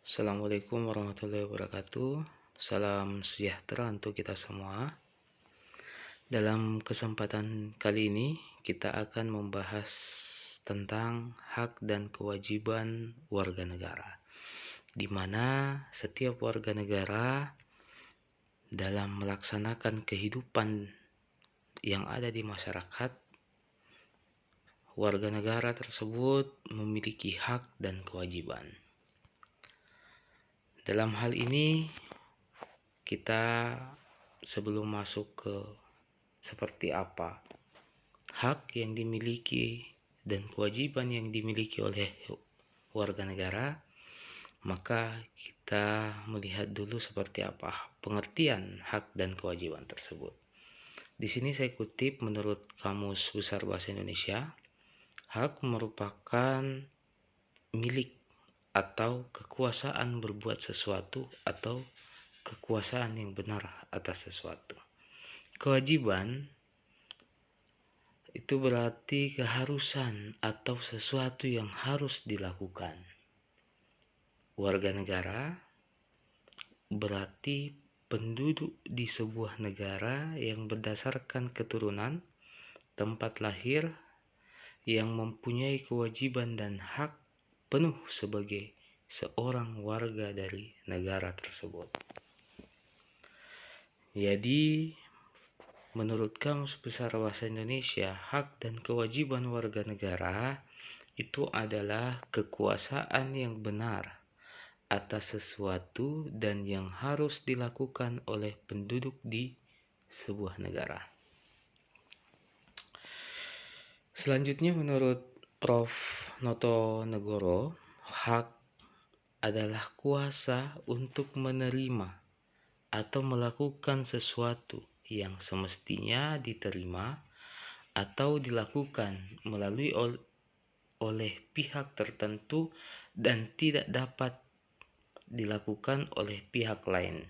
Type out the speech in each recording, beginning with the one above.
Assalamualaikum warahmatullahi wabarakatuh. Salam sejahtera untuk kita semua. Dalam kesempatan kali ini kita akan membahas tentang hak dan kewajiban warga negara, di mana setiap warga negara dalam melaksanakan kehidupan yang ada di masyarakat, warga negara tersebut memiliki hak dan kewajiban. Dalam hal ini, kita sebelum masuk ke seperti apa hak yang dimiliki dan kewajiban yang dimiliki oleh warga negara, maka kita melihat dulu seperti apa pengertian hak dan kewajiban tersebut. Di sini saya kutip menurut Kamus Besar Bahasa Indonesia, hak merupakan milik atau kekuasaan berbuat sesuatu atau kekuasaan yang benar atas sesuatu. Kewajiban itu berarti keharusan atau sesuatu yang harus dilakukan. Warga negara berarti penduduk di sebuah negara yang berdasarkan keturunan, tempat lahir, yang mempunyai kewajiban dan hak penuh sebagai seorang warga dari negara tersebut. Jadi, menurut Kamus Besar Bahasa Indonesia, hak dan kewajiban warga negara itu adalah kekuasaan yang benar atas sesuatu dan yang harus dilakukan oleh penduduk di sebuah negara. Selanjutnya, menurut Prof. Noto Negoro, hak adalah kuasa untuk menerima atau melakukan sesuatu yang semestinya diterima atau dilakukan melalui oleh pihak tertentu dan tidak dapat dilakukan oleh pihak lain,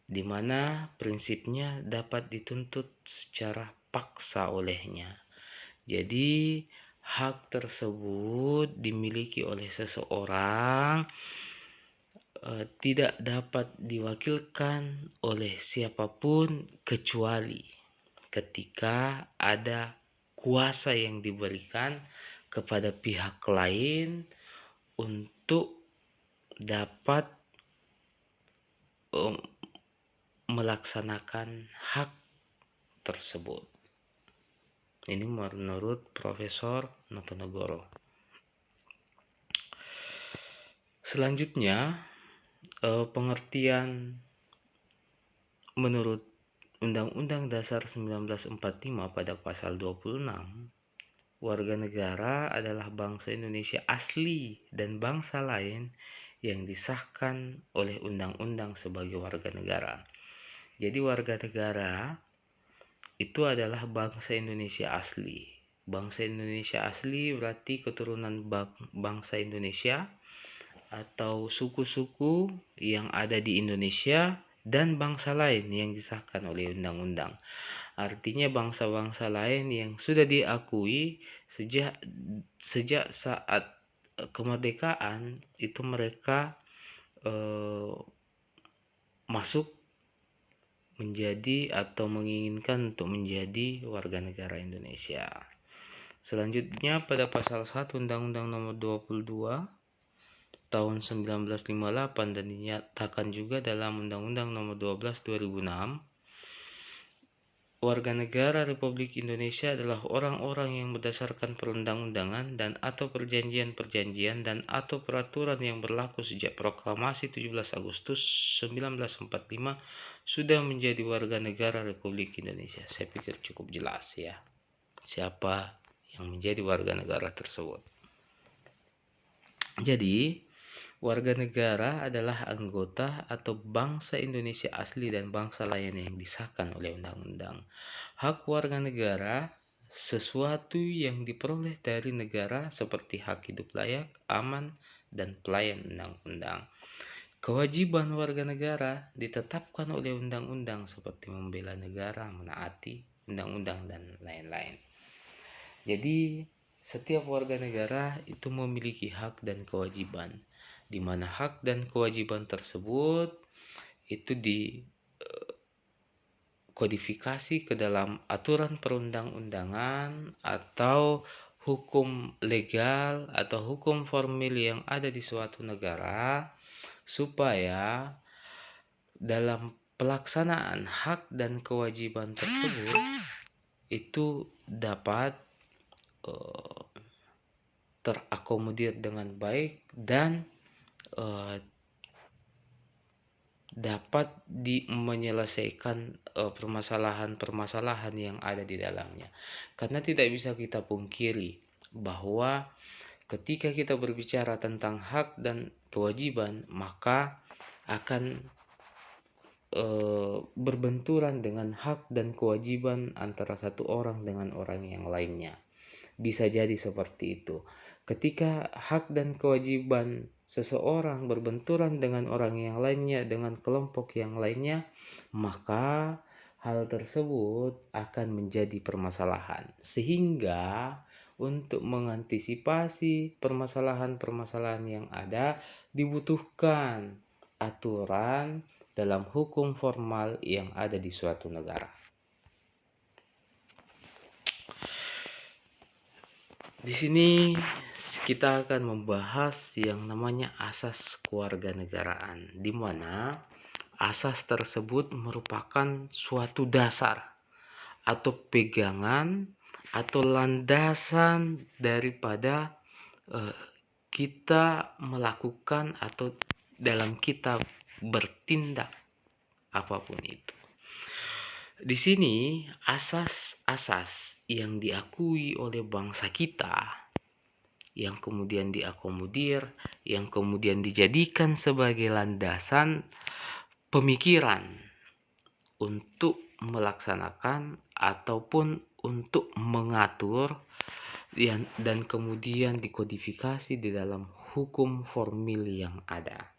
di mana prinsipnya dapat dituntut secara paksa olehnya. Jadi hak tersebut dimiliki oleh seseorang, tidak dapat diwakilkan oleh siapapun kecuali ketika ada kuasa yang diberikan kepada pihak lain untuk dapat melaksanakan hak tersebut. Ini menurut Profesor Noto Negoro. Selanjutnya, pengertian menurut Undang-Undang Dasar 1945 pada pasal 26, warga negara adalah bangsa Indonesia asli dan bangsa lain yang disahkan oleh undang-undang sebagai warga negara. Jadi warga negara itu adalah bangsa Indonesia asli. Bangsa Indonesia asli berarti keturunan bangsa Indonesia atau suku-suku yang ada di Indonesia dan bangsa lain yang disahkan oleh undang-undang. Artinya bangsa-bangsa lain yang sudah diakui sejak saat kemerdekaan itu mereka masuk menjadi atau menginginkan untuk menjadi warga negara Indonesia. Selanjutnya pada pasal 1 Undang-Undang Nomor 22 tahun 1958 dan dinyatakan juga dalam Undang-Undang Nomor 12 2006, warga negara Republik Indonesia adalah orang-orang yang berdasarkan perundang-undangan dan atau perjanjian-perjanjian dan atau peraturan yang berlaku sejak proklamasi 17 Agustus 1945 sudah menjadi warga negara Republik Indonesia. Saya pikir cukup jelas ya siapa yang menjadi warga negara tersebut. Jadi, warga negara adalah anggota atau bangsa Indonesia asli dan bangsa lain yang disahkan oleh undang-undang. Hak warga negara sesuatu yang diperoleh dari negara seperti hak hidup layak, aman, dan pelayan undang-undang. Kewajiban warga negara ditetapkan oleh undang-undang seperti membela negara, menaati undang-undang, dan lain-lain. Jadi, setiap warga negara itu memiliki hak dan kewajiban. di mana hak dan kewajiban tersebut itu kodifikasi ke dalam aturan perundang-undangan atau hukum legal atau hukum formil yang ada di suatu negara, supaya dalam pelaksanaan hak dan kewajiban tersebut itu dapat terakomodir dengan baik dan dapat menyelesaikan permasalahan-permasalahan yang ada di dalamnya. Karena tidak bisa kita pungkiri bahwa ketika kita berbicara tentang hak dan kewajiban, maka akan berbenturan dengan hak dan kewajiban antara satu orang dengan orang yang lainnya. Bisa jadi seperti itu. Ketika hak dan kewajiban seseorang berbenturan dengan orang yang lainnya, dengan kelompok yang lainnya, maka hal tersebut akan menjadi permasalahan. Sehingga untuk mengantisipasi permasalahan-permasalahan yang ada, dibutuhkan aturan dalam hukum formal yang ada di suatu negara. Di sini kita akan membahas yang namanya asas kewarganegaraan, di mana asas tersebut merupakan suatu dasar atau pegangan atau landasan daripada kita melakukan atau dalam kita bertindak apapun itu. Di sini asas-asas yang diakui oleh bangsa kita, yang kemudian diakomodir, yang kemudian dijadikan sebagai landasan pemikiran untuk melaksanakan ataupun untuk mengatur dan kemudian dikodifikasi di dalam hukum formil yang ada.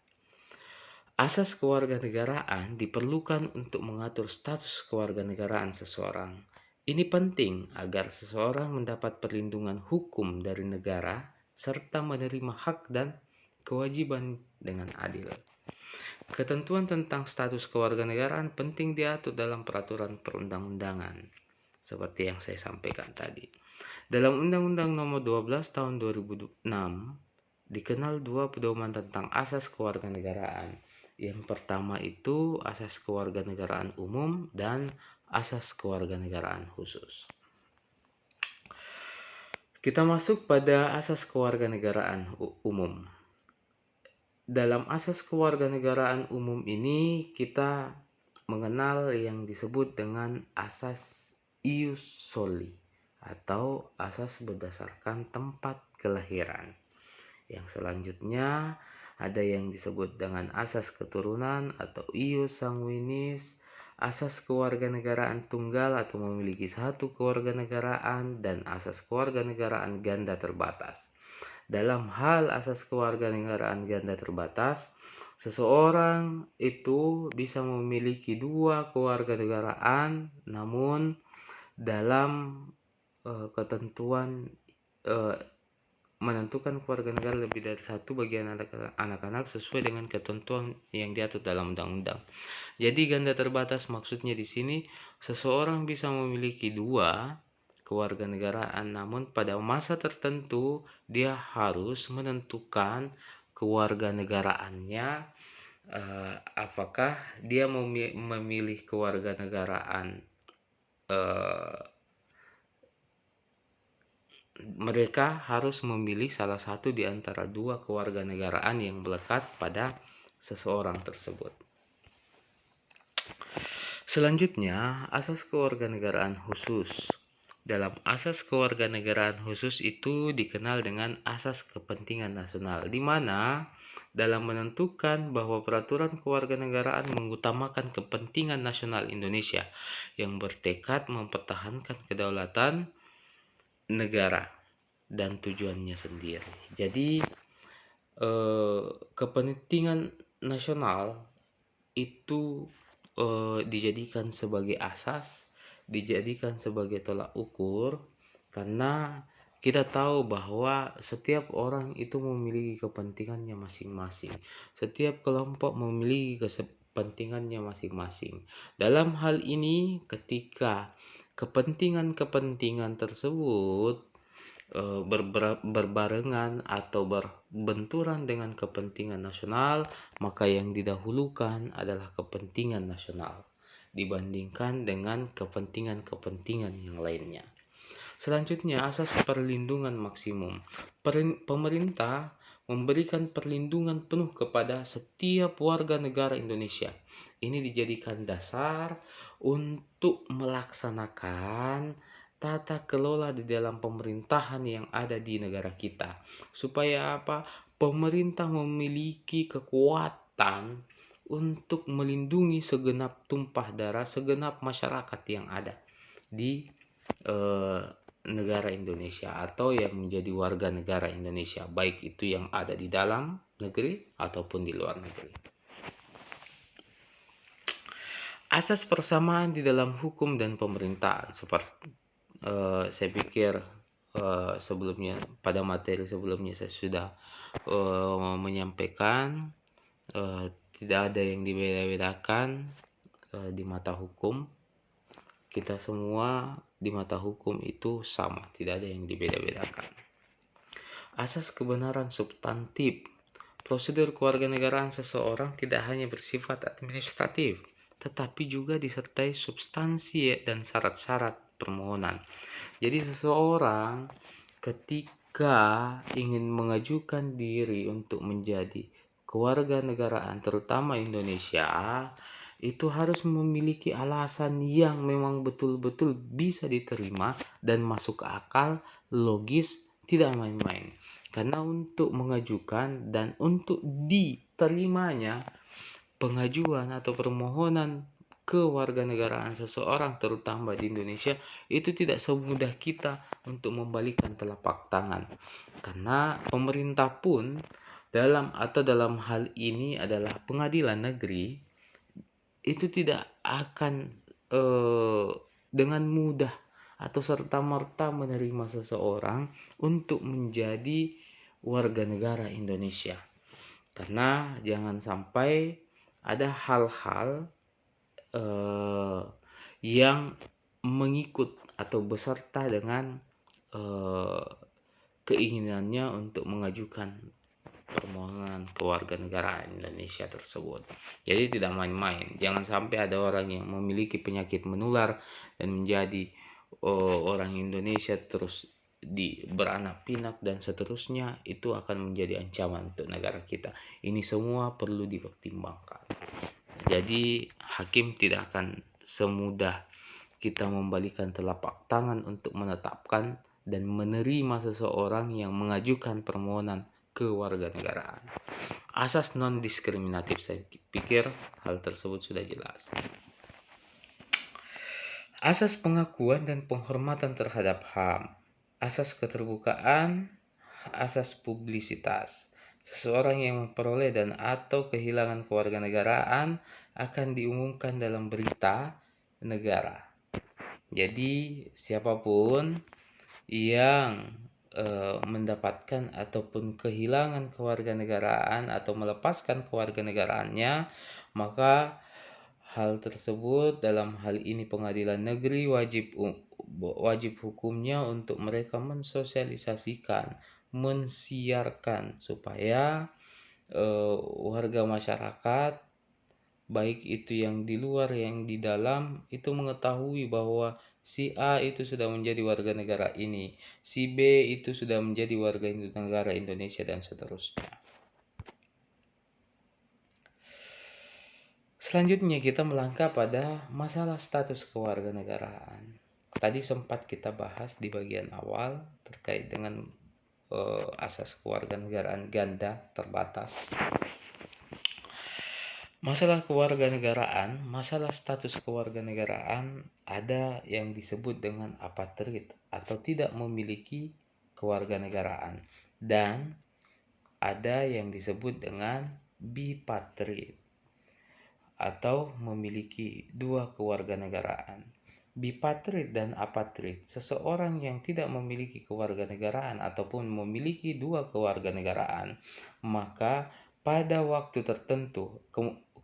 Asas kewarganegaraan diperlukan untuk mengatur status kewarganegaraan seseorang. Ini penting agar seseorang mendapat perlindungan hukum dari negara serta menerima hak dan kewajiban dengan adil. Ketentuan tentang status kewarganegaraan penting diatur dalam peraturan perundang-undangan, seperti yang saya sampaikan tadi. Dalam Undang-Undang Nomor 12 Tahun 2006 dikenal dua pedoman tentang asas kewarganegaraan. Yang pertama itu asas kewarganegaraan umum dan asas kewarganegaraan khusus. Kita masuk pada asas kewarganegaraan umum. Dalam asas kewarganegaraan umum ini kita mengenal yang disebut dengan asas ius soli atau asas berdasarkan tempat kelahiran. Yang selanjutnya ada yang disebut dengan asas keturunan atau ius sanguinis, asas kewarganegaraan tunggal atau memiliki satu kewarganegaraan, dan asas kewarganegaraan ganda terbatas. Dalam hal asas kewarganegaraan ganda terbatas, seseorang itu bisa memiliki dua kewarganegaraan, namun dalam ketentuan menentukan kewarganegaraan lebih dari satu bagi anak-anak sesuai dengan ketentuan yang diatur dalam undang-undang. Jadi ganda terbatas maksudnya di sini seseorang bisa memiliki dua kewarganegaraan, namun pada masa tertentu dia harus menentukan kewarganegaraannya, apakah dia memilih kewarganegaraan mereka harus memilih salah satu di antara dua kewarganegaraan yang melekat pada seseorang tersebut. Selanjutnya, asas kewarganegaraan khusus. Dalam asas kewarganegaraan khusus itu dikenal dengan asas kepentingan nasional, di mana dalam menentukan bahwa peraturan kewarganegaraan mengutamakan kepentingan nasional Indonesia yang bertekad mempertahankan kedaulatan negara dan tujuannya sendiri. Jadi kepentingan nasional itu dijadikan sebagai asas, dijadikan sebagai tolak ukur, karena kita tahu bahwa setiap orang itu memiliki kepentingannya masing-masing. Setiap kelompok memiliki kepentingannya masing-masing. Dalam hal ini, ketika kepentingan-kepentingan tersebut berbarengan atau berbenturan dengan kepentingan nasional, maka yang didahulukan adalah kepentingan nasional dibandingkan dengan kepentingan-kepentingan yang lainnya. Selanjutnya, asas perlindungan maksimum. Pemerintah memberikan perlindungan penuh kepada setiap warga negara Indonesia. Ini dijadikan dasar untuk melaksanakan tata kelola di dalam pemerintahan yang ada di negara kita. Supaya apa? Pemerintah memiliki kekuatan untuk melindungi segenap tumpah darah, segenap masyarakat yang ada di negara Indonesia atau yang menjadi warga negara Indonesia, baik itu yang ada di dalam negeri ataupun di luar negeri. Asas persamaan di dalam hukum dan pemerintahan, seperti saya pikir sebelumnya, pada materi sebelumnya saya sudah menyampaikan, tidak ada yang dibeda-bedakan di mata hukum. Kita semua di mata hukum itu sama, tidak ada yang dibeda-bedakan. Asas kebenaran substantif. Prosedur kewarganegaraan seseorang tidak hanya bersifat administratif, tetapi juga disertai substansi dan syarat-syarat permohonan. Jadi seseorang ketika ingin mengajukan diri untuk menjadi kewarganegaraan, terutama Indonesia, itu harus memiliki alasan yang memang betul-betul bisa diterima dan masuk akal, logis, tidak main-main. Karena untuk mengajukan dan untuk diterimanya pengajuan atau permohonan kewarganegaraan seseorang, terutama di Indonesia, itu tidak semudah kita untuk membalikan telapak tangan. Karena pemerintah pun dalam hal ini adalah pengadilan negeri, itu tidak akan dengan mudah atau serta-merta menerima seseorang untuk menjadi warga negara Indonesia. Karena jangan sampai ada hal-hal yang mengikut atau beserta dengan keinginannya untuk mengajukan permohonan kewarganegaraan Indonesia tersebut. Jadi tidak main-main. Jangan sampai ada orang yang memiliki penyakit menular dan menjadi orang Indonesia terus beranak pinak dan seterusnya, itu akan menjadi ancaman untuk negara kita. Ini semua perlu dipertimbangkan. Jadi hakim tidak akan semudah kita membalikan telapak tangan untuk menetapkan dan menerima seseorang yang mengajukan permohonan kewarganegaraan. Asas non-diskriminatif, saya pikir hal tersebut sudah jelas. Asas pengakuan dan penghormatan terhadap HAM. Asas keterbukaan, asas publisitas. Seseorang yang memperoleh dan atau kehilangan kewarganegaraan akan diumumkan dalam berita negara. Jadi siapapun yang mendapatkan ataupun kehilangan kewarganegaraan atau melepaskan kewarganegaraannya, maka hal tersebut dalam hal ini pengadilan negeri wajib hukumnya untuk mereka mensosialisasikan, mensiarkan supaya warga masyarakat baik itu yang di luar yang di dalam itu mengetahui bahwa si A itu sudah menjadi warga negara ini, si B itu sudah menjadi warga negara Indonesia, dan seterusnya. Selanjutnya kita melangkah pada masalah status kewarganegaraan. Tadi sempat kita bahas di bagian awal terkait dengan asas kewarganegaraan ganda terbatas. Masalah kewarganegaraan, masalah status kewarganegaraan, ada yang disebut dengan apatrid atau tidak memiliki kewarganegaraan, dan ada yang disebut dengan bipatrid atau memiliki dua kewarganegaraan. Bipatrid dan apatrid, seseorang yang tidak memiliki kewarganegaraan ataupun memiliki dua kewarganegaraan, maka pada waktu tertentu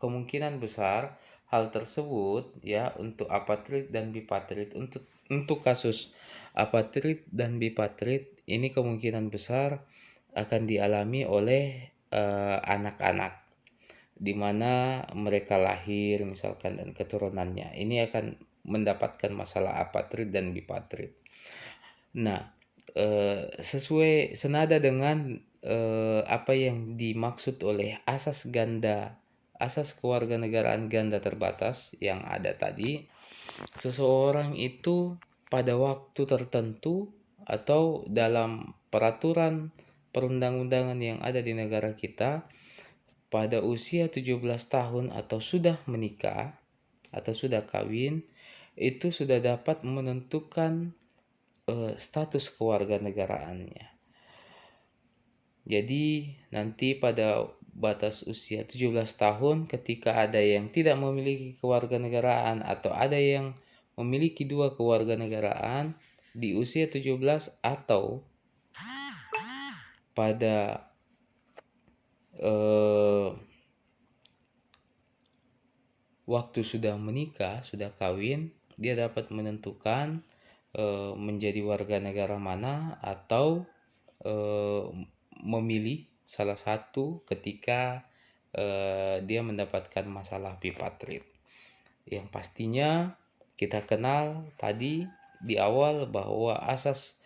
kemungkinan besar hal tersebut ya untuk apatrid dan bipatrid, untuk kasus apatrid dan bipatrid ini kemungkinan besar akan dialami oleh anak-anak di mana mereka lahir misalkan dan keturunannya ini akan mendapatkan masalah apatrid dan bipatrid. Nah, sesuai senada dengan apa yang dimaksud oleh asas kewarganegaraan ganda terbatas yang ada tadi, seseorang itu pada waktu tertentu atau dalam peraturan perundang-undangan yang ada di negara kita pada usia 17 tahun atau sudah menikah atau sudah kawin itu sudah dapat menentukan status kewarganegaraannya. Jadi nanti pada batas usia 17 tahun ketika ada yang tidak memiliki kewarganegaraan atau ada yang memiliki dua kewarganegaraan di usia 17 atau pada waktu sudah menikah, sudah kawin, dia dapat menentukan menjadi warga negara mana atau memilih salah satu ketika dia mendapatkan masalah bipatrid. Yang pastinya kita kenal tadi di awal bahwa asas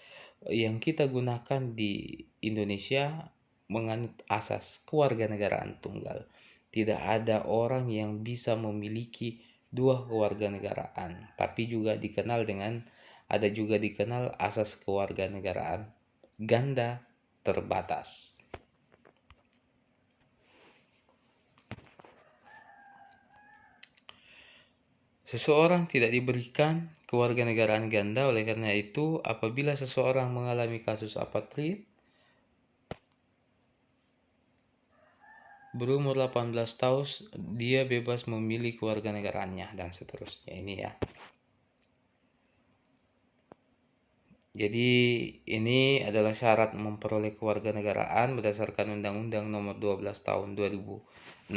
yang kita gunakan di Indonesia menganut asas kewarganegaraan tunggal. Tidak ada orang yang bisa memiliki dua kewarganegaraan, tapi juga dikenal asas kewarganegaraan ganda terbatas. Seseorang tidak diberikan kewarganegaraan ganda, oleh karena itu apabila seseorang mengalami kasus apatrid berumur 18 tahun, dia bebas memilih kewarganegaraannya dan seterusnya ini ya. Jadi ini adalah syarat memperoleh kewarganegaraan berdasarkan Undang-Undang Nomor 12 Tahun 2006.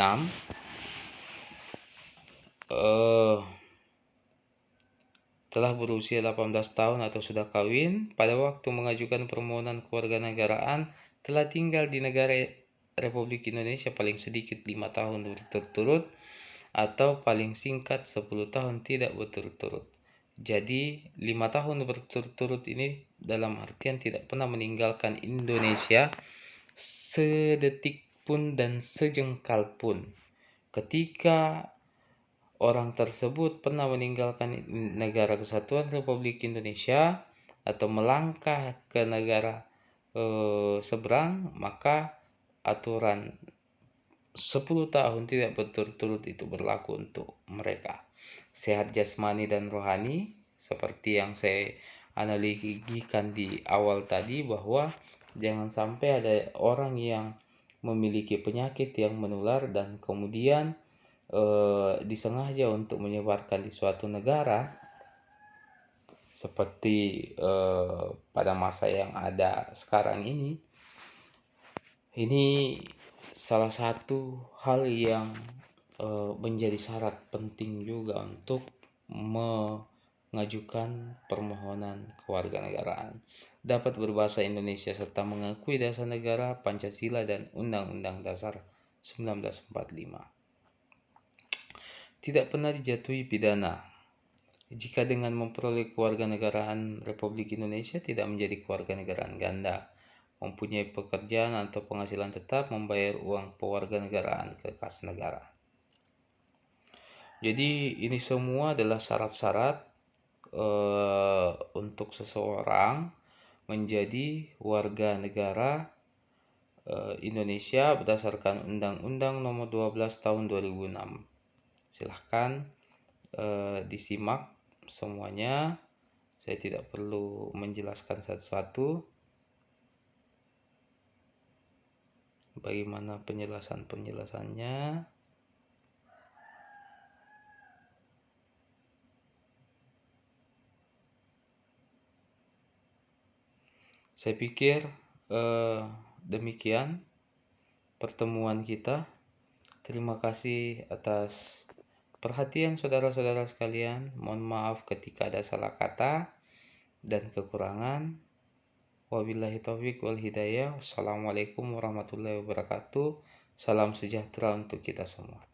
Telah berusia 18 tahun atau sudah kawin pada waktu mengajukan permohonan kewarganegaraan, telah tinggal di negara Republik Indonesia paling sedikit 5 tahun berturut-turut atau paling singkat 10 tahun tidak berturut-turut. Jadi 5 tahun berturut-turut ini dalam artian tidak pernah meninggalkan Indonesia sedetik pun dan sejengkal pun. Ketika orang tersebut pernah meninggalkan negara kesatuan Republik Indonesia atau melangkah ke negara seberang, maka aturan 10 tahun tidak berturut-turut itu berlaku untuk mereka. Sehat jasmani dan rohani, seperti yang saya analogikan di awal tadi, bahwa jangan sampai ada orang yang memiliki penyakit yang menular dan kemudian disengaja untuk menyebarkan di suatu negara seperti pada masa yang ada sekarang ini. Ini salah satu hal yang menjadi syarat penting juga untuk mengajukan permohonan kewarganegaraan. Dapat berbahasa Indonesia serta mengakui dasar negara, Pancasila, dan Undang-Undang Dasar 1945. Tidak pernah dijatuhi pidana jika dengan memperoleh kewarganegaraan Republik Indonesia tidak menjadi kewarganegaraan ganda, mempunyai pekerjaan atau penghasilan tetap, membayar uang kewarganegaraan ke kas negara. Jadi ini semua adalah syarat-syarat untuk seseorang menjadi warga negara Indonesia berdasarkan Undang-Undang Nomor 12 Tahun 2006. Silahkan disimak semuanya. Saya tidak perlu menjelaskan satu-satu bagaimana penjelasannya. Saya pikir demikian pertemuan kita. Terima kasih atas perhatian saudara-saudara sekalian. Mohon maaf ketika ada salah kata dan kekurangan. Wabillahi taufik wal hidayah. Wassalamualaikum warahmatullahi wabarakatuh. Salam sejahtera untuk kita semua.